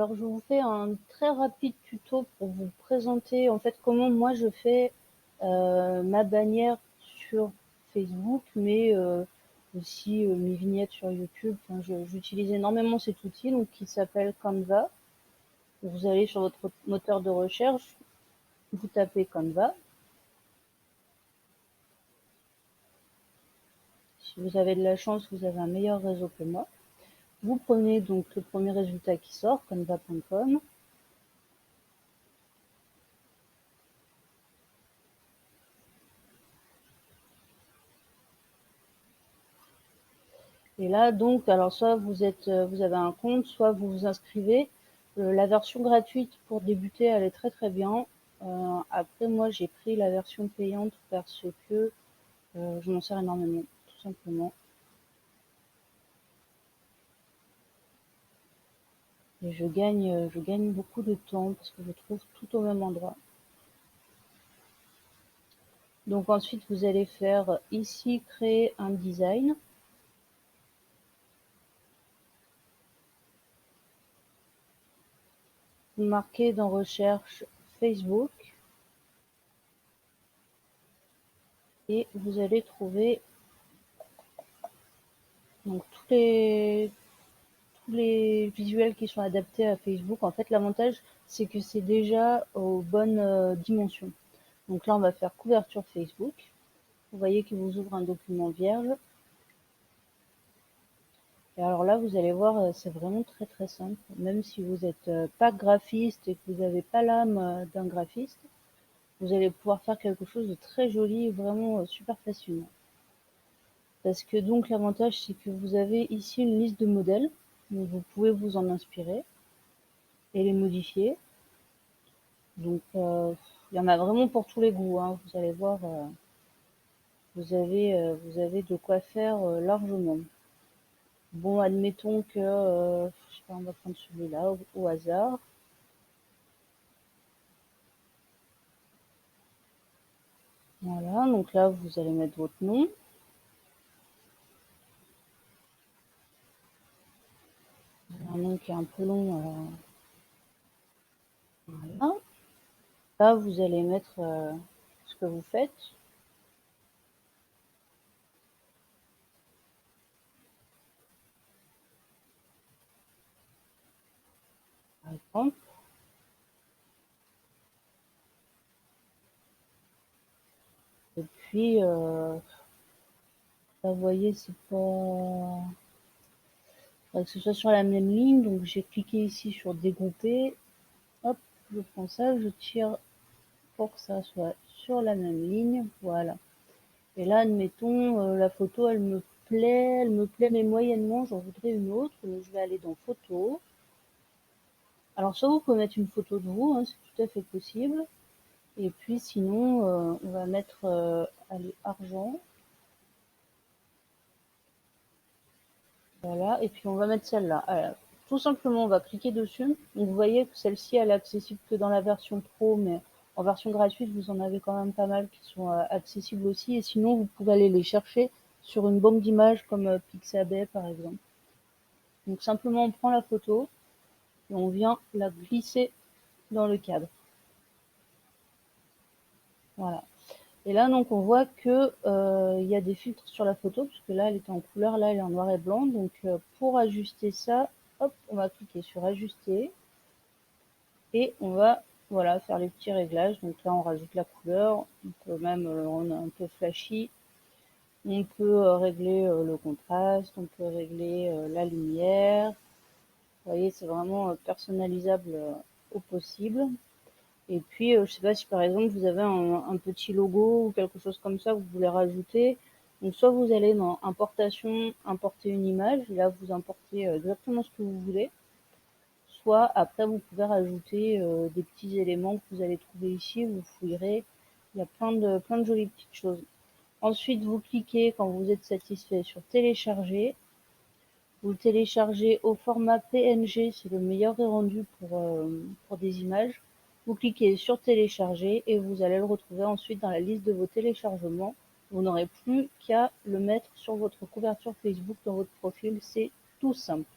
Alors je vous fais un très rapide tuto pour vous présenter en fait comment moi je fais ma bannière sur Facebook, mais aussi mes vignettes sur YouTube. Enfin, j'utilise énormément cet outil donc qui s'appelle Canva. Vous allez sur votre moteur de recherche, vous tapez Canva. Si vous avez de la chance, vous avez un meilleur réseau que moi. Vous prenez donc le premier résultat qui sort, canva.com. Et là, donc, alors soit vous avez un compte, soit vous vous inscrivez. La version gratuite pour débuter, elle est très très bien. Après, moi, j'ai pris la version payante parce que je m'en sers énormément, tout simplement. Et je gagne beaucoup de temps parce que je trouve tout au même endroit. Donc ensuite, vous allez faire ici créer un design. Vous marquez dans recherche Facebook et vous allez trouver donc tous les visuels qui sont adaptés à Facebook. En fait, l'avantage, c'est que c'est déjà aux bonnes dimensions. Donc là, on va faire couverture Facebook. Vous voyez qu'il vous ouvre un document vierge. Et alors là, vous allez voir, c'est vraiment très très simple. Même si vous n'êtes pas graphiste et que vous n'avez pas l'âme d'un graphiste, vous allez pouvoir faire quelque chose de très joli et vraiment super facilement. Parce que donc l'avantage, c'est que vous avez ici une liste de modèles. Donc vous pouvez vous en inspirer et les modifier. Donc il y en a vraiment pour tous les goûts, hein. Vous allez voir, vous avez de quoi faire largement. Bon, admettons que, je sais pas, on va prendre celui-là au hasard. Voilà, donc là, vous allez mettre votre nom. Un nom qui est un peu long, voilà. Là, vous allez mettre ce que vous faites. Par exemple. Et puis, là, vous voyez, c'est pas... que ce soit sur la même ligne, donc j'ai cliqué ici sur dégrouper, hop, je prends ça, je tire pour que ça soit sur la même ligne, voilà. Et là, admettons, la photo, elle me plaît, mais moyennement, j'en voudrais une autre, donc je vais aller dans photo. Alors, soit vous pouvez mettre une photo de vous, hein, c'est tout à fait possible, et puis sinon, on va mettre, allez, argent, voilà, et puis on va mettre celle-là. Alors, tout simplement, on va cliquer dessus. Donc, vous voyez que celle-ci, elle est accessible que dans la version pro, mais en version gratuite, vous en avez quand même pas mal qui sont accessibles aussi. Et sinon, vous pouvez aller les chercher sur une banque d'images comme Pixabay, par exemple. Donc, simplement, on prend la photo et on vient la glisser dans le cadre. Voilà. Et là, donc, on voit que il y a des filtres sur la photo, puisque là, elle était en couleur, là, elle est en noir et blanc. Donc, pour ajuster ça, hop, on va cliquer sur ajuster et on va, voilà, faire les petits réglages. Donc là, on rajoute la couleur, on peut même rendre un peu flashy. On peut régler le contraste, on peut régler la lumière. Vous voyez, c'est vraiment personnalisable au possible. Et puis, je sais pas si par exemple vous avez un petit logo ou quelque chose comme ça que vous voulez rajouter. Donc, soit vous allez dans importation, importer une image, et là vous importez exactement ce que vous voulez. Soit après vous pouvez rajouter des petits éléments que vous allez trouver ici, vous fouillerez. Il y a plein de jolies petites choses. Ensuite, vous cliquez quand vous êtes satisfait sur télécharger. Vous le téléchargez au format PNG, c'est le meilleur rendu pour des images. Vous cliquez sur télécharger et vous allez le retrouver ensuite dans la liste de vos téléchargements. Vous n'aurez plus qu'à le mettre sur votre couverture Facebook dans votre profil, c'est tout simple.